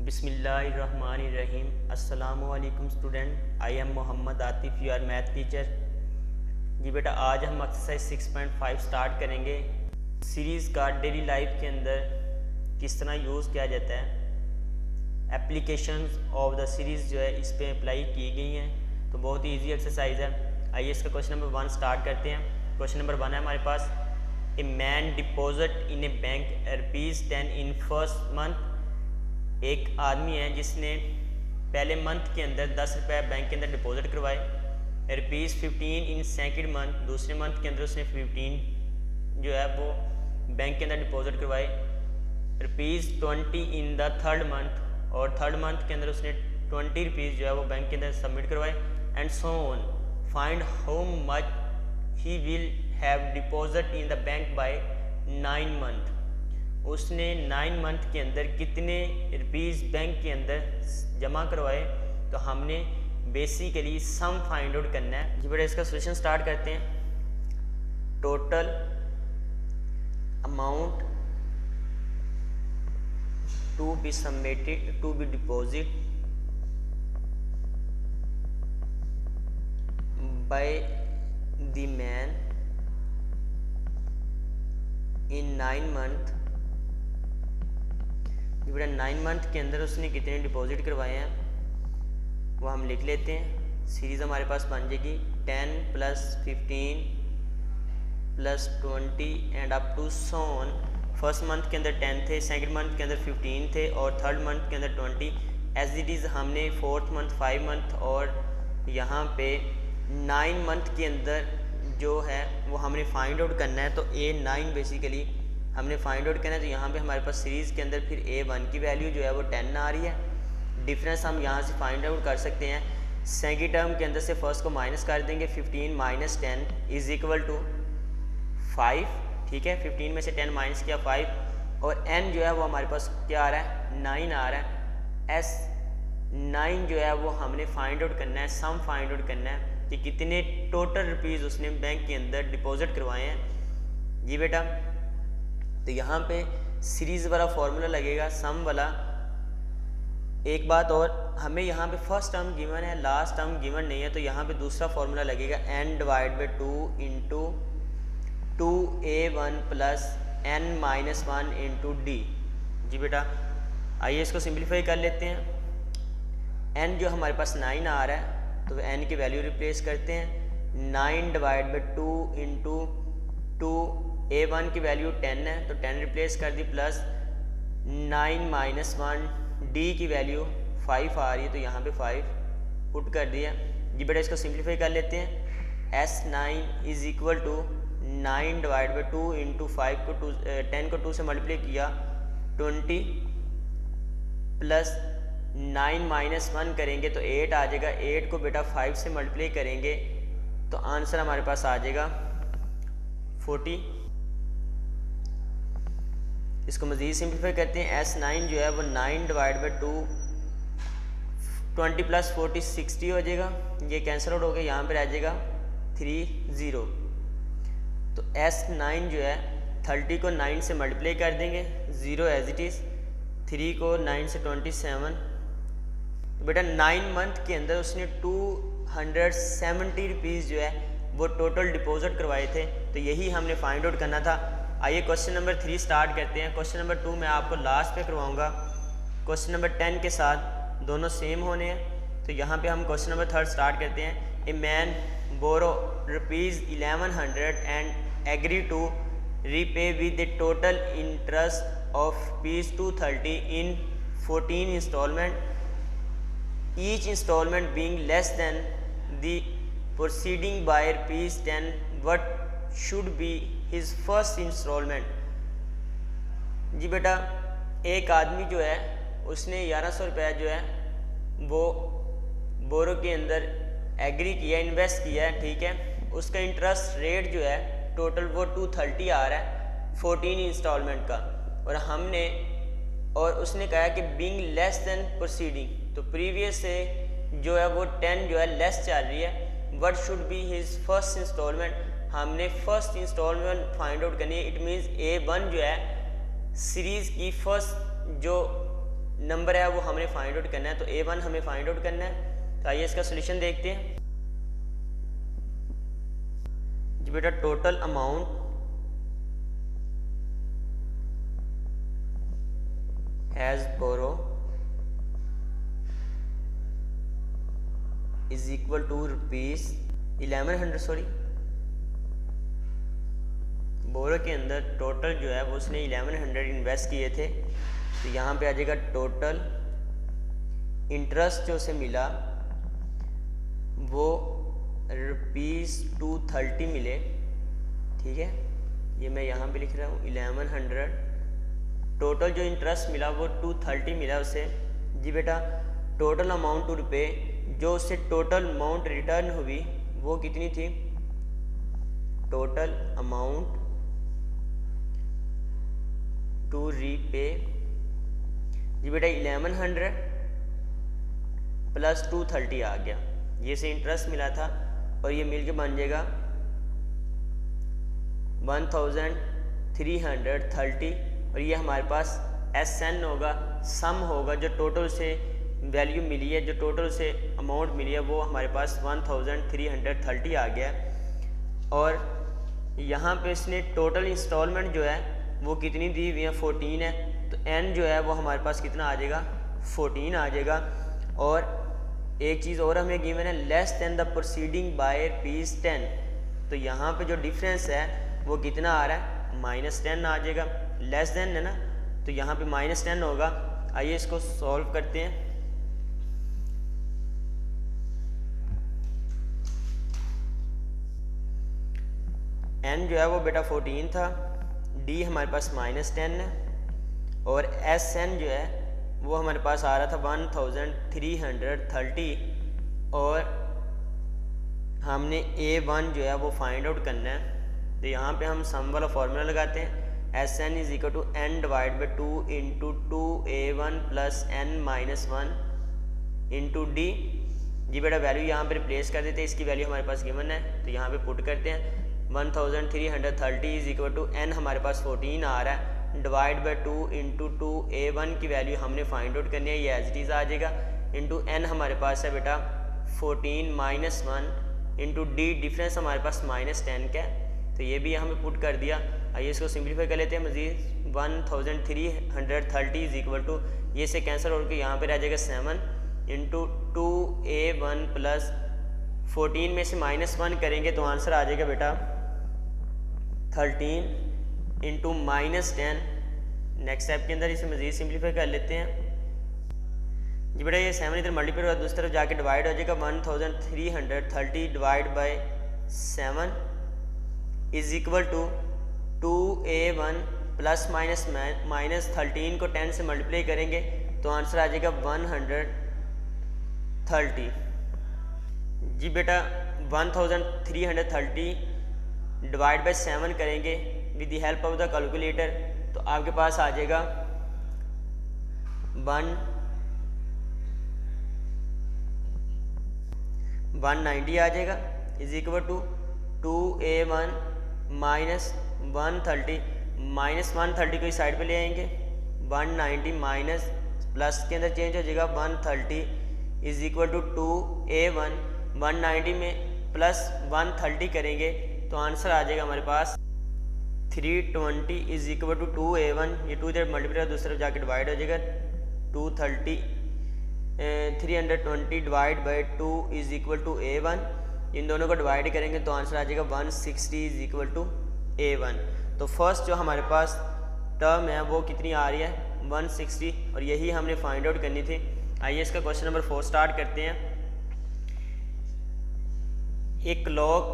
बिस्मिल्लाहिर्रहमानिर्रहीम। अस्सलामुअलैकुम student, I am Mohammad Atif, your math teacher. जी बेटा, आज हम एक्सरसाइज 6.5 स्टार्ट करेंगे। सीरीज़ का डेली लाइफ के अंदर किस तरह यूज़ किया जाता है, एप्लीकेशंस ऑफ द सीरीज़ जो है इस पर अप्लाई की गई हैं। तो बहुत ही ईजी एक्सरसाइज है। आइए इसका क्वेश्चन नंबर 1 स्टार्ट करते हैं। क्वेश्चन नंबर 1 है हमारे पास, a man deposit in a bank ₹10 in first month. एक आदमी है जिसने पहले मंथ के अंदर 10 रुपये बैंक के अंदर डिपॉजिट करवाए। ₹15 इन सेकंड मंथ, दूसरे मंथ के अंदर उसने 15 जो है वो बैंक के अंदर डिपॉजिट करवाए। ₹20 इन द थर्ड मंथ, और थर्ड मंथ के अंदर उसने ₹20 जो है वो बैंक के अंदर सबमिट करवाए। And so on, find how much he will have deposit in the bank by 9 month. उसने 9 मंथ के अंदर कितने रुपीज़ बैंक के अंदर जमा करवाए। तो हमने बेसिकली सम फाइंड आउट करना है। जी बेटा, इसका सोल्यूशन स्टार्ट करते हैं। Total amount to be submitted to be deposit by the man in 9 month. बेटा 9 मंथ के अंदर उसने कितने डिपॉजिट करवाए हैं वो हम लिख लेते हैं। सीरीज़ हमारे पास बन जाएगी 10 + 15 + 20 and up to so on. First month के अंदर 10 थे, सेकंड मंथ के अंदर 15 थे, और थर्ड मंथ के अंदर 20। एज इट इज़ हमने फोर्थ मंथ, 5 मंथ और यहाँ पे 9 मंथ के अंदर जो है वो हमने फाइंड आउट करना है। तो A9 बेसिकली हमने फाइंड आउट करना है। तो यहाँ पे हमारे पास सीरीज़ के अंदर फिर A1 की वैल्यू जो है वो 10 आ रही है। डिफरेंस हम यहाँ से फाइंड आउट कर सकते हैं। सेकंड टर्म के अंदर से फर्स्ट को माइनस कर देंगे। 15 - 10 = 5। ठीक है, 15 में से 10 माइनस किया 5, और n जो है वो हमारे पास क्या आ रहा है, 9 आ रहा है। S9 जो है वो हमने फाइंड आउट करना है, सम फाइंड आउट करना है कि कितने टोटल रुपीज़ उसने बैंक के अंदर डिपॉजिट करवाए हैं। जी बेटा, तो यहाँ पे सीरीज़ वाला फॉर्मूला लगेगा, सम वाला। एक बात और, हमें यहाँ पे फर्स्ट टर्म गिवन है, लास्ट टर्म गिवन नहीं है, तो यहाँ पे दूसरा फॉर्मूला लगेगा n/2 × 2a1 + n-1 × d। जी बेटा, आइए इसको सिंप्लीफाई कर लेते हैं। n जो हमारे पास 9 आ रहा है, तो n की वैल्यू रिप्लेस करते हैं। 9/2 × 2, A1 की वैल्यू 10 है तो 10 रिप्लेस कर दी, प्लस 9 - 1, D की वैल्यू 5 आ रही है, तो यहाँ पे 5 पुट कर दिया। जी बेटा, इसको सिंप्लीफाई कर लेते हैं। S9 = 9/2 × 5 को 10 को 2 से मल्टीप्लाई किया 20, प्लस 9 - 1 करेंगे तो 8 आ जाएगा। 8 को बेटा 5 से मल्टीप्लाई करेंगे तो आंसर हमारे पास आ जाएगा 40। इसको मज़ीद सिंप्लीफाई करते हैं। S9 जो है वो 9/2, 20 + 40 60 हो जाएगा। ये कैंसिल आउट हो गया, यहाँ पे रह जाएगा 30। तो S9 जो है 30 को 9 से मल्टीप्लाई कर देंगे, 0 एज इट इज़, 3 को 9 से 27। तो बेटा 9 मंथ के अंदर उसने 270 रुपीज़ जो है वो टोटल डिपॉजिट करवाए थे। तो यही हमने फाइंड आउट करना था। आइए क्वेश्चन नंबर 3 स्टार्ट करते हैं। क्वेश्चन नंबर 2 मैं आपको लास्ट पे करवाऊंगा। क्वेश्चन नंबर 10 के साथ दोनों सेम होने हैं। तो यहाँ पे हम क्वेश्चन नंबर 3 स्टार्ट करते हैं। A man borrow ₹1100 and agree to repay with the total interest of ₹230 in 14 installment, each installment being less than the proceeding by ₹10। What should be his first installment. जी बेटा, एक आदमी जो है उसने 1100 रुपया जो है वो बोरो के अंदर एग्री किया, इन्वेस्ट किया है। ठीक है, उसका इंटरेस्ट रेट जो है टोटल वो 230 आ रहा है 14 इंस्टॉलमेंट का, और उसने कहा कि बीइंग लेस देन प्रोसीडिंग, तो प्रीवियस से जो है वो 10 जो है लेस चल रही है। What should be his first instalment, हमने फर्स्ट इंस्टॉलमेंट फाइंड आउट करनी है। इट मीन्स A1 जो है सीरीज़ की फर्स्ट जो नंबर है वो हमने फाइंड आउट करना है, तो A1 हमें फाइंड आउट करना है। तो आइए इसका सोल्यूशन देखते हैं। जी बेटा total amount has borrow is equal to rupees 1100, sorry borrow के अंदर टोटल जो है वो उसने 1100 इन्वेस्ट किए थे। तो यहाँ पे आ जाएगा टोटल इंटरेस्ट जो उसे मिला वो ₹230 मिले। ठीक है, ये मैं यहाँ पे लिख रहा हूँ 1100, टोटल जो इंटरेस्ट मिला वो 230 मिला उसे। जी बेटा टोटल अमाउंट टू रुपए, जो उससे टोटल अमाउंट रिटर्न हुई वो कितनी थी? टोटल अमाउंट टू रीपे, जी बेटा 1100 प्लस 230 आ गया, ये से इंटरेस्ट मिला था और ये मिल के बन जाएगा 1330, और ये हमारे पास SN होगा, सम होगा, जो टोटल से वैल्यू मिली है, जो टोटल से अमाउंट मिली है वो हमारे पास 1330 आ गया। और यहाँ पे इसने टोटल इंस्टॉलमेंट जो है वो कितनी दी हुई है? 14 है। तो N जो है वो हमारे पास कितना आ जाएगा? 14 आ जाएगा। और एक चीज़ और हमें गिवन है, less than the proceeding by ₹10। तो यहाँ पे जो डिफरेंस है वो कितना आ रहा है? -10 आ जाएगा, लेस देन है ना, तो यहाँ पे -10 होगा। आइए इसको सॉल्व करते हैं। N जो है वो बेटा 14 था, D हमारे पास -10 है, और SN जो है वो हमारे पास आ रहा था 1330, और हमने A1 जो है वो फाइंड आउट करना है। तो यहाँ पे हम सम वाला फॉर्मूला लगाते हैं, SN = N / 2 × 2A1 + N-1 × D। जी बेटा वैल्यू यहाँ पे रिप्लेस कर देते हैं, इसकी वैल्यू हमारे पास गिवन है तो यहाँ पे पुट करते हैं। 1330 = N हमारे पास 14 आ रहा है, डिवाइड बाई 2 × 2A1 की वैल्यू हमने फाइंड आउट करनी है, ये एज इट इज़ आ जाएगा, इंटू N हमारे पास है बेटा 14 - 1 इंटू D, डिफरेंस हमारे पास -10 का है, तो ये भी यहाँ पे पुट कर दिया। आइए इसको सिंप्लीफाई कर लेते हैं मज़ीद। 1330 = ये से कैंसिल होकर यहाँ पे रह जाएगा 7 इंटू 2A1 + 14 में से -1 करेंगे तो आंसर आ जाएगा बेटा 13 इंटू -10। नेक्स्ट स्टेप के अंदर इसे मज़ीद सिंप्लीफाई कर लेते हैं। जी बेटा ये 7 इधर मल्टीप्लाई होगा, दूसरी तरफ जाके डिवाइड हो जाएगा। 1330 डिवाइड बाई 7 = 2A1 ± -13 को 10 से मल्टीप्लाई करेंगे तो आंसर आ जाएगा 130। जी बेटा 1330 डिवाइड बाई 7 करेंगे with the help of the calculator, तो आपके पास आ जाएगा 190 आ जाएगा, = 2A1 - 130 -130 को इस साइड पे ले आएंगे, 190 माइनस प्लस के अंदर चेंज हो जाएगा 130 = 2A1, 190 में प्लस 130 करेंगे तो आंसर आ जाएगा हमारे पास 320 = 2A1, ये 2 इधर मल्टीप्लाई दूसरी तरफ जाके डिवाइड हो जाएगा। 320 डिवाइड बाई 2 = A1, इन दोनों को डिवाइड करेंगे तो आंसर आ जाएगा 160 = A1। तो फर्स्ट जो हमारे पास टर्म है वो कितनी आ रही है? 160, और यही हमने फाइंड आउट करनी थी। आइए इसका क्वेश्चन नंबर 4 स्टार्ट करते हैं। A clock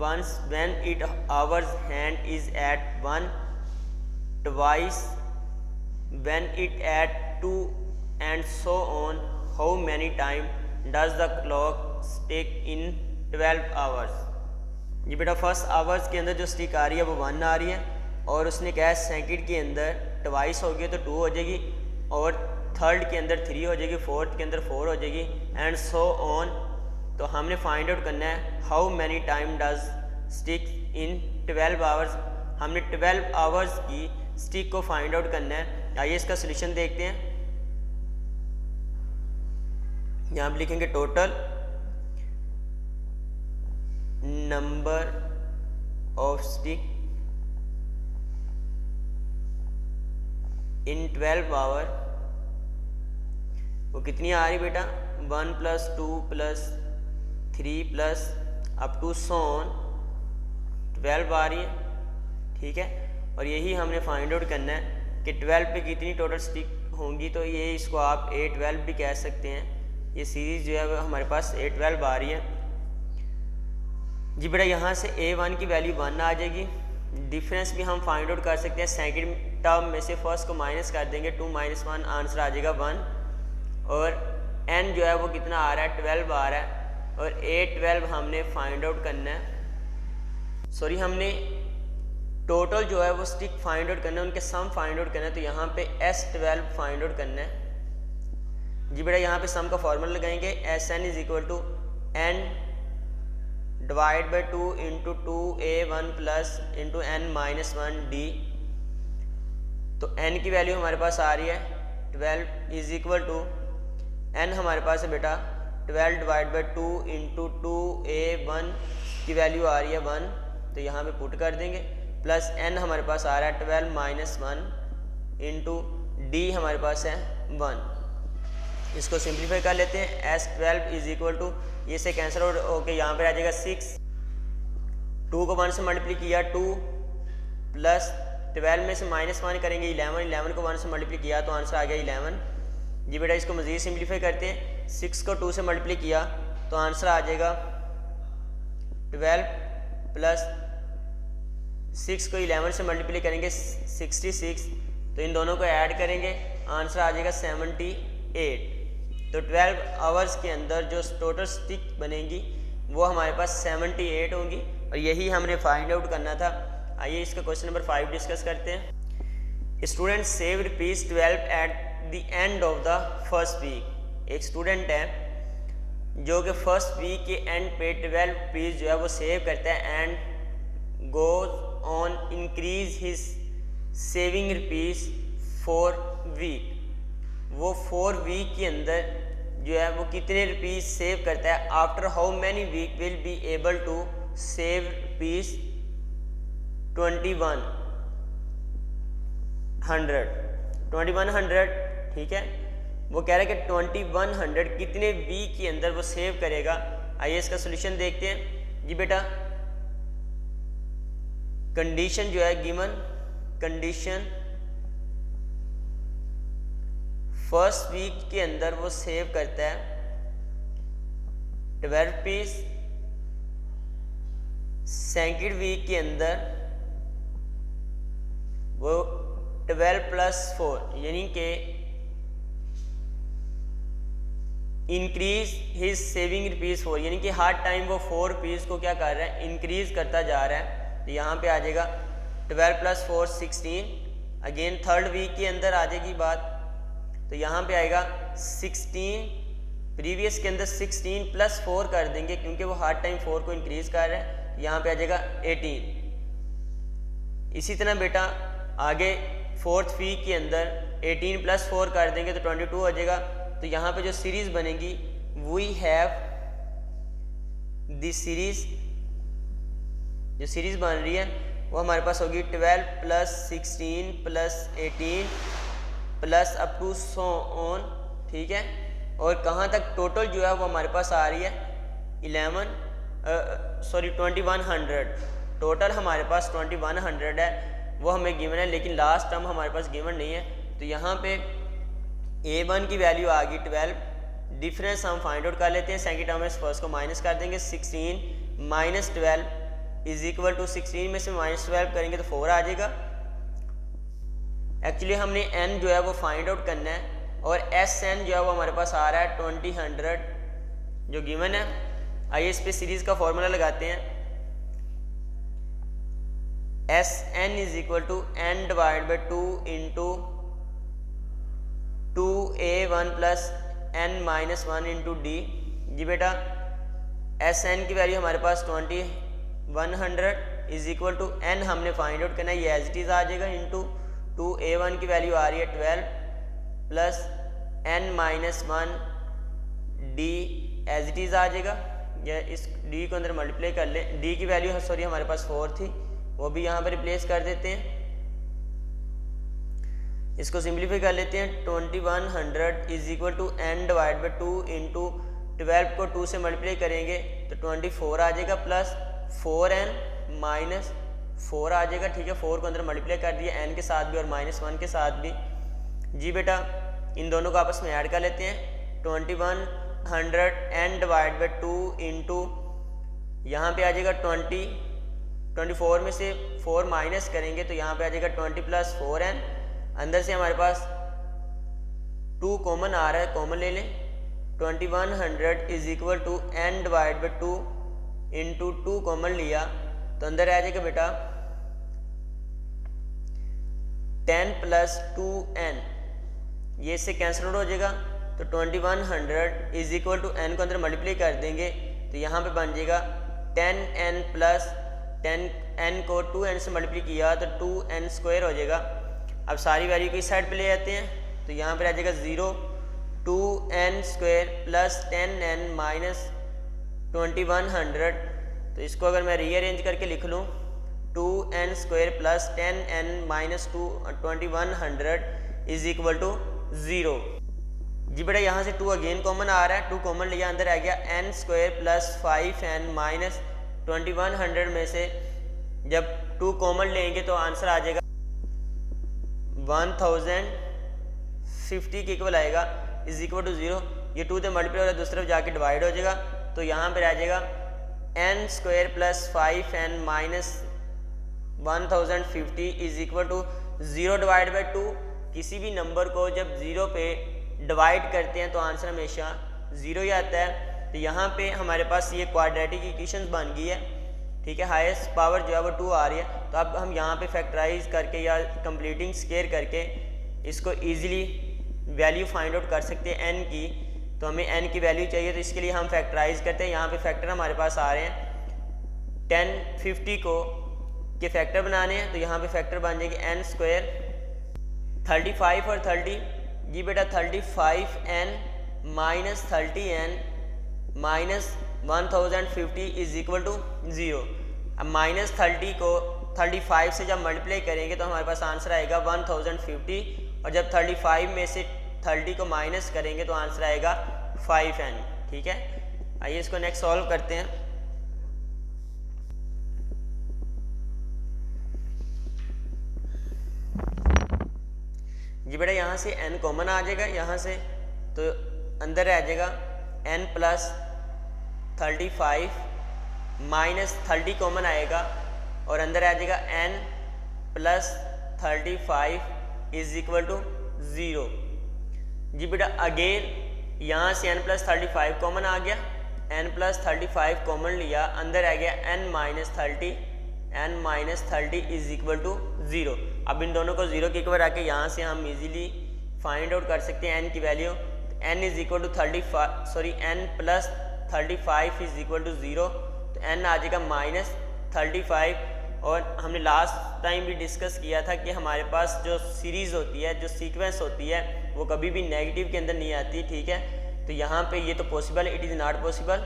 once when its hour's hand is at 1, twice when it at 2, and so on. How many time does the clock stick in 12 hours? ये बेटा फर्स्ट आवर्स के अंदर जो स्टिक आ रही है वो 1 आ रही है, और उसने कहा सेकंड के अंदर ट्वाइस हो गई तो 2 हो जाएगी, और थर्ड के अंदर 3 हो जाएगी, फोर्थ के अंदर 4 हो जाएगी, एंड सो ऑन। तो हमने फाइंड आउट करना है how many time does stick in 12 hours. हमने 12 आवर्स की स्टिक को फाइंड आउट करना है। आइए इसका सोल्यूशन देखते हैं। यहाँ पे लिखेंगे total number of stick in 12 hour, वो कितनी आ रही बेटा 1 + 2 + 3 प्लस अप टू सोन 12 आ रही है, ठीक है। और यही हमने फाइंड आउट करना है कि 12 पे कितनी टोटल स्टिक होंगी, तो ये इसको आप A12 भी कह सकते हैं। ये सीरीज़ जो है वो हमारे पास A12 आ रही है जी बेटा। यहाँ से A1 की वैल्यू 1 आ जाएगी। डिफरेंस भी हम फाइंड आउट कर सकते हैं, सेकंड टर्म में से फर्स्ट को माइनस कर देंगे, 2 - 1 आंसर आ जाएगा 1। और n जो है वो कितना आ रहा है 12 आ रहा है, और A12 हमने फाइंड आउट करना है। सॉरी, हमने टोटल जो है वो स्टिक फाइंड आउट करना है, उनके सम फाइंड आउट करना है। तो यहाँ पे S12 फाइंड आउट करना है जी बेटा। यहाँ पे सम का फॉर्मूला लगाएंगे, Sn = n divide by 2 × 2A1 plus × n - 1d। तो n की वैल्यू हमारे पास आ रही है 12 = n हमारे पास है बेटा 12 डिवाइड बाई 2 × 2A1 की वैल्यू आ रही है 1, तो यहाँ पे पुट कर देंगे। प्लस n हमारे पास आ रहा है 12 - 1 × d हमारे पास है 1। इसको सिंप्लीफाई कर लेते हैं। S12 = ये से कैंसिल आउट होके यहाँ पर आ जाएगा 6। 2 को 1 से मल्टीप्लाई किया 2 प्लस 12 में से -1 करेंगे 11, 11 को 1 से मल्टीप्लाई किया तो आंसर आ गया 11 जी बेटा। इसको मज़ीद सिंप्लीफाई करते हैं। 6 को 2 से मल्टीप्लाई किया तो आंसर आ जाएगा 12 प्लस 6 को 11 से मल्टीप्लाई करेंगे 66, तो इन दोनों को ऐड करेंगे आंसर आ जाएगा 78। तो 12 आवर्स के अंदर जो टोटल स्टिक बनेंगी वो हमारे पास 78 होंगी, और यही हमने फाइंड आउट करना था। आइए इसका क्वेश्चन नंबर 5 डिस्कस करते हैं। Student save ₹12 at the end of the first week. एक स्टूडेंट है जो कि फर्स्ट वीक के एंड पे ₹12 जो है वो सेव करता है and goes on increase his saving ₹4 week. वो 4 वीक के अंदर जो है वो कितने रुपीज़ सेव करता है। After how many week will be able to save ₹2100, ठीक है। वो कह रहा है कि 2100 कितने वीक के अंदर वो सेव करेगा। आइए इसका सोल्यूशन देखते हैं जी बेटा। कंडीशन जो है गिवन, कंडीशन फर्स्ट वीक के अंदर वो सेव करता है ₹12। सेकंड वीक के अंदर वो 12 + 4 यानी कि इंक्रीज हिज सेविंग ₹4, यानी कि हर टाइम वो ₹4 को क्या कर रहा है इंक्रीज करता जा रहा है। तो यहाँ पे आ जाएगा 12 + 4 16। अगेन थर्ड वीक के अंदर आ जाएगी बात, तो यहाँ पे आएगा 16। प्रीवियस के अंदर 16 + 4 कर देंगे क्योंकि वो हर टाइम 4 को इंक्रीज कर रहा है। यहाँ पे आ जाएगा 18। इसी तरह बेटा आगे फोर्थ वीक के अंदर 18 + 4 कर देंगे तो 22 हो जाएगा। तो यहाँ पे जो सीरीज बनेगी वी हैव दिस सीरीज, जो सीरीज बन रही है वो हमारे पास होगी 12 + 16 + 18 plus up to so on, ठीक है। और कहाँ तक टोटल जो है वो हमारे पास आ रही है 2100। टोटल हमारे पास 2100 है, वो हमें गिवन है, लेकिन लास्ट टर्म हमारे पास गिवन नहीं है। तो यहाँ पे A1 की वैल्यू आ गई 12। डिफरेंस हम फाइंड आउट कर लेते हैं। सेकंड टर्म में फर्स्ट को माइनस कर देंगे 16 - 12 = 16 में से -12 करेंगे तो 4 आ जाएगा। एक्चुअली हमने n जो है वो फाइंड आउट करना है, और Sn जो है वो हमारे पास आ रहा है 2000 जो गिवन है। आइए इस पे सीरीज का फॉर्मूला लगाते हैं। Sn = n divide by 2 × 2A1 + n - 1 × d। जी बेटा Sn की वैल्यू हमारे पास 2100 = n हमने फाइंड आउट करना है, ये एज इट इज़ आ जाएगा इंटू 2a1 की वैल्यू आ रही है 12 plus n minus 1 d as it is आ जाएगा, या इस d को अंदर मल्टीप्लाई कर लें, d की वैल्यू सॉरी हमारे पास 4 थी, वो भी यहाँ पर रिप्लेस कर देते हैं। इसको सिंप्लीफाई कर लेते हैं। 2100 is equal to n divide by 2 into 12 को 2 से मल्टीप्लाई करेंगे तो 24 आ जाएगा प्लस 4n माइनस 4 आ जाएगा। ठीक है, 4 को अंदर मल्टीप्लाई कर दिया n के साथ भी और -1 के साथ भी। जी बेटा इन दोनों को आपस में ऐड कर लेते हैं। 2100 n डिवाइड बाई 2 इंटू यहाँ पे आ जाएगा 24 में से 4 माइनस करेंगे तो यहाँ पे आ जाएगा 20 प्लस 4n। अंदर से हमारे पास 2 कॉमन आ रहा है, कॉमन ले लें। 2100 is equal to n divide by 2 into 2 common लिया तो अंदर आ जाएगा बेटा 10 प्लस 2n, ये इससे कैंसिल आउट हो जाएगा। तो 2100 इज इक्वल टू n को अंदर मल्टीप्लाई कर देंगे तो यहाँ पे बन जाएगा 10n प्लस 10n को 2n से मल्टीप्लाई किया तो 2n स्क्वायर हो जाएगा। अब सारी वैल्यू को इस साइड पे ले आते हैं तो यहाँ पर आ जाएगा 0 2n square plus 10n minus 2100। तो इसको अगर मैं रीअरेंज करके लिख लूँ 2n square plus 10n minus 2100 is equal to 0। जी बेटा यहाँ से 2 अगेन कॉमन आ रहा है, 2 कॉमन लिया, अंदर आ गया n square plus 5n minus 2100 में से जब 2 कॉमन लेंगे तो आंसर आ जाएगा 1050 के इक्वल आएगा इज इक्वल टू 0। ये 2 से मल्टीप्लाई हो रहा है, दूसरी तरफ जाके डिवाइड हो जाएगा तो यहाँ पर आ जाएगा n square plus 5n minus 1050 is equal to 0 divide by 2। किसी भी नंबर को जब 0 पे डिवाइड करते हैं तो आंसर हमेशा 0 ही आता है। तो यहाँ पे हमारे पास ये क्वाड्रेटिक इक्वेशंस बन गई है। ठीक है, हाईएस्ट पावर जो है वो 2 आ रही है। तो अब हम यहाँ पे फैक्टराइज करके या कंप्लीटिंग स्क्वायर करके इसको ईजिली वैल्यू फाइंड आउट कर सकते हैं n की। तो हमें n की वैल्यू चाहिए तो इसके लिए हम फैक्टराइज करते हैं। यहाँ पे फैक्टर हमारे पास आ रहे हैं 1050 को के फैक्टर बनाने हैं तो यहाँ पे फैक्टर बन जाएगी n स्क्वायर 35 और 30। जी बेटा 35n minus 30n minus 1050 is equal to 0। अब माइनस 30 को 35 से जब मल्टीप्लाई करेंगे तो हमारे पास आंसर आएगा 1050 और जब 35 में से 30 को माइनस करेंगे तो आंसर आएगा 5n। ठीक है, आइए इसको नेक्स्ट सॉल्व करते हैं। जी बेटा यहाँ से n कॉमन आ जाएगा, यहाँ से तो अंदर आ जाएगा n प्लस 35 माइनस 30 कॉमन आएगा और अंदर आ जाएगा n plus 35 is equal to 0। जी बेटा अगेन यहाँ से n प्लस 35 कॉमन आ गया, n प्लस 35 कॉमन लिया, अंदर आ गया n minus 30 is equal to 0। अब इन दोनों को 0 के इक्वल आके यहाँ से हम इजीली फाइंड आउट कर सकते हैं n की value. n is equal to n plus 35 is equal to 0। तो n आ जाएगा माइनस 35। और हमने लास्ट टाइम भी डिस्कस किया था कि हमारे पास जो सीरीज़ होती है, जो सीक्वेंस होती है, वो कभी भी नेगेटिव के अंदर नहीं आती। ठीक है, तो यहाँ पे ये तो पॉसिबल है, इट इज़ नॉट पॉसिबल।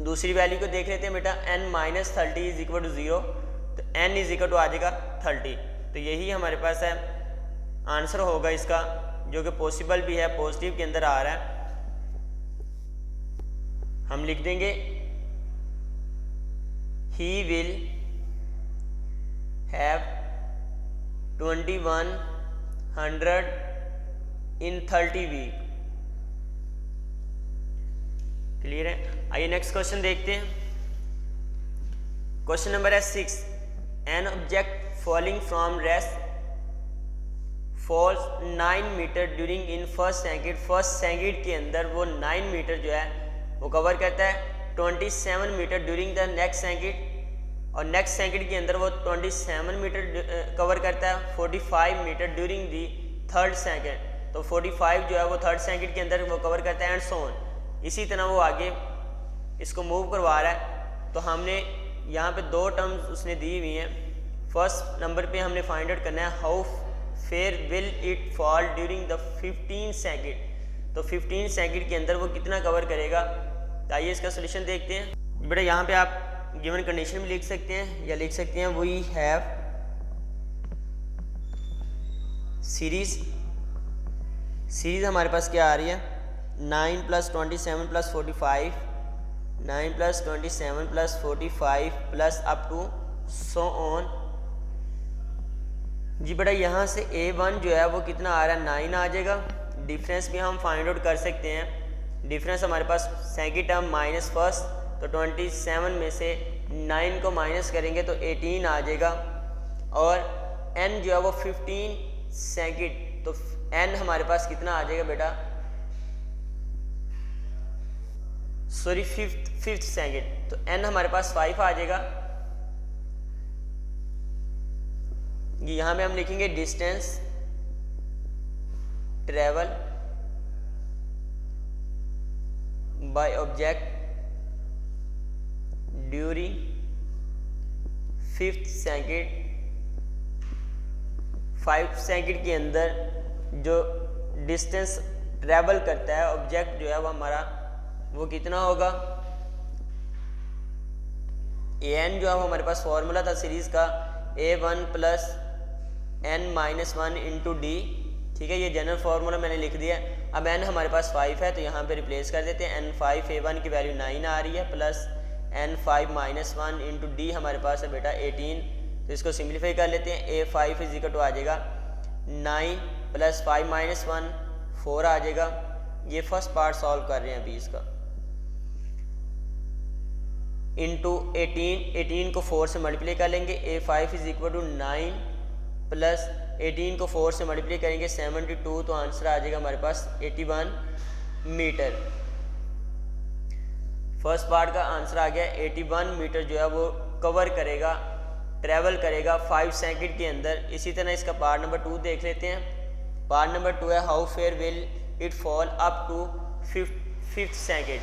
दूसरी वैल्यू को देख लेते हैं बेटा, n minus 30 is equal to 0। तो n इज इक्वल टू आ जाएगा 30। तो यही हमारे पास है आंसर होगा इसका, जो कि पॉसिबल भी है, पॉजिटिव के अंदर आ रहा है। हम लिख देंगे he will have 2100 in 30 week। Clear है? आइए नेक्स्ट क्वेश्चन देखते हैं। क्वेश्चन नंबर है 6। An object falling from rest falls 9 metre during in first second. First second के अंदर वो 9 मीटर जो है वो कवर करता है 27 metre during the next second, और नेक्स्ट सेकंड के अंदर वो 27 मीटर कवर करता है 45 metre during the third second. तो 45 जो है वो थर्ड सेकंड के अंदर वो कवर करता है एंड सो ऑन। इसी तरह वो आगे इसको मूव करवा रहा है। तो हमने यहाँ पे 2 टर्म्स उसने दी हुई हैं। फर्स्ट नंबर पे हमने फाइंड आउट करना है how far will it fall during the 15 second. तो 15 सेकंड के अंदर वो कितना कवर करेगा। तो आइए इसका सोल्यूशन देखते हैं। बेटा यहाँ पे आप गिवन कंडीशन में लिख सकते हैं या लिख सकते हैं वी हैव सीरीज हमारे पास क्या आ रही है 9 + 27 + 45, 9 + 27 + 45 plus up to so on. जी बेटा यहाँ से A1 जो है वो कितना आ रहा है 9 आ जाएगा। डिफरेंस भी हम फाइंड आउट कर सकते हैं। डिफरेंस हमारे पास सेकंड टर्म माइनस फर्स्ट, तो 27 में से 9 को माइनस करेंगे तो 18 आ जाएगा। और n जो है वो 15 सेकंड, तो n हमारे पास कितना आ जाएगा बेटा, सॉरी फिफ्थ सेकंड, तो n हमारे पास 5 आ जाएगा। यहाँ पे हम लिखेंगे distance travel by object during 5th second. 5 second के अंदर जो डिस्टेंस ट्रेवल करता है ऑब्जेक्ट जो है वो हमारा वो कितना होगा। an जो है वो हमारे पास फॉर्मूला था सीरीज का A1 + n-1 इंटू डी। ठीक है, ये जनरल फार्मूला मैंने लिख दिया। अब n हमारे पास 5 है तो यहाँ पे रिप्लेस कर देते हैं। n5 A1 की वैल्यू 9 आ रही है प्लस n5 - 1 इंटू डी हमारे पास है बेटा 18। तो इसको सिंप्लीफाई कर लेते हैं। A5 = आ जाएगा 9 + 5 - 1 4 आ जाएगा। ये फर्स्ट पार्ट सॉल्व कर रहे हैं अभी इसका। इंटू 18 को 4 से मल्टीप्लाई कर लेंगे। A5 = 9 प्लस 18 को 4 से मल्टीप्लाई करेंगे 72, तो आंसर आ जाएगा हमारे पास 81 मीटर। फर्स्ट पार्ट का आंसर आ गया 81 मीटर जो है वो कवर करेगा, ट्रेवल करेगा 5 सेकंड के अंदर। इसी तरह इसका पार्ट नंबर 2 देख लेते हैं। पार्ट नंबर 2 है how far will it fall up to 5th second.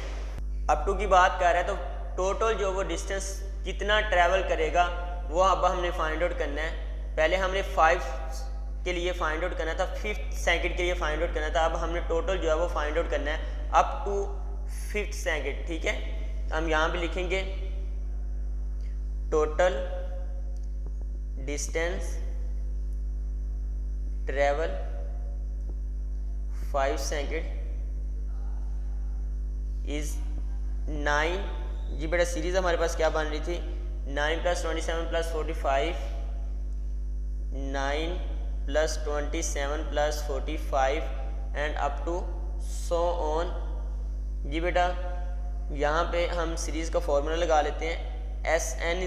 Up to की बात कर रहे हैं तो टोटल जो वो डिस्टेंस कितना ट्रैवल करेगा वो अब हमने फाइंड आउट करना है। पहले हमने 5 के लिए फाइंड आउट करना था, 5th सेकंड के लिए फाइंड आउट करना था। अब हमने टोटल जो है वो फाइंड आउट करना है अप टू 5th सेकंड। ठीक है, तो हम यहाँ पे लिखेंगे total distance travel 5 second is 9। जी बेटा सीरीज हमारे पास क्या बन रही थी 9 + 27 + 45, 9 + 27 + 45 and up to so on. जी बेटा यहाँ पे हम सीरीज का फॉर्मूला लगा लेते हैं। Sn =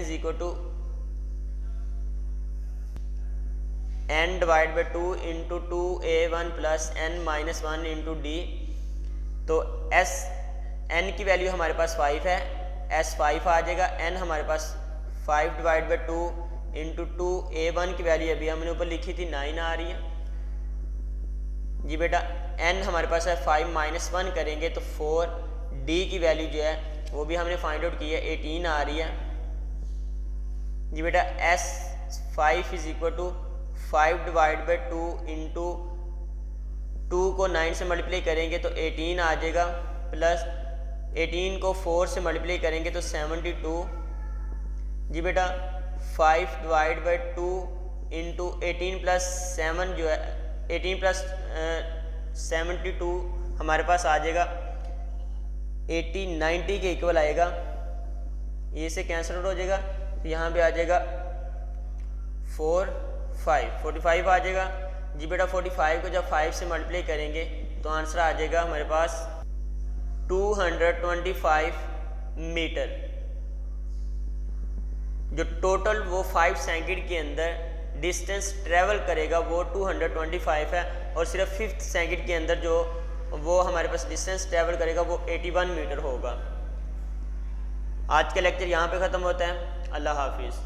n/2 into 2A1 + n-1 into D. तो n की वैल्यू हमारे पास 5 है, S5 आ जाएगा। n हमारे पास 5/2 इंटू 2A1 की वैल्यू अभी हमने ऊपर लिखी थी 9 आ रही है। जी बेटा n हमारे पास है 5 - 1 करेंगे तो 4, d की वैल्यू जो है वो भी हमने फाइंड आउट की है 18 आ रही है। जी बेटा S5 = 5/2 इंटू 2 को 9 से मल्टीप्लाई करेंगे तो 18 आ जाएगा, प्लस 18 को 4 से मल्टीप्लाई करेंगे तो 72। जी बेटा 5/2 इंटू 18 + 7 जो है 18 + 72 हमारे पास आ जाएगा 90 के इक्वल आएगा। ये से कैंसिल आउट हो जाएगा तो यहाँ पे आ जाएगा 45 आ जाएगा। जी बेटा 45 को जब 5 से मल्टीप्लाई करेंगे तो आंसर आ जाएगा हमारे पास 225 मीटर। जो टोटल वो 5 सेकंड के अंदर डिस्टेंस ट्रेवल करेगा वो 225 है, और सिर्फ 5th सेकंड के अंदर जो वो हमारे पास डिस्टेंस ट्रेवल करेगा वो 81 मीटर होगा। आज का लेक्चर यहाँ पे ख़त्म होता है। अल्लाह हाफिज़।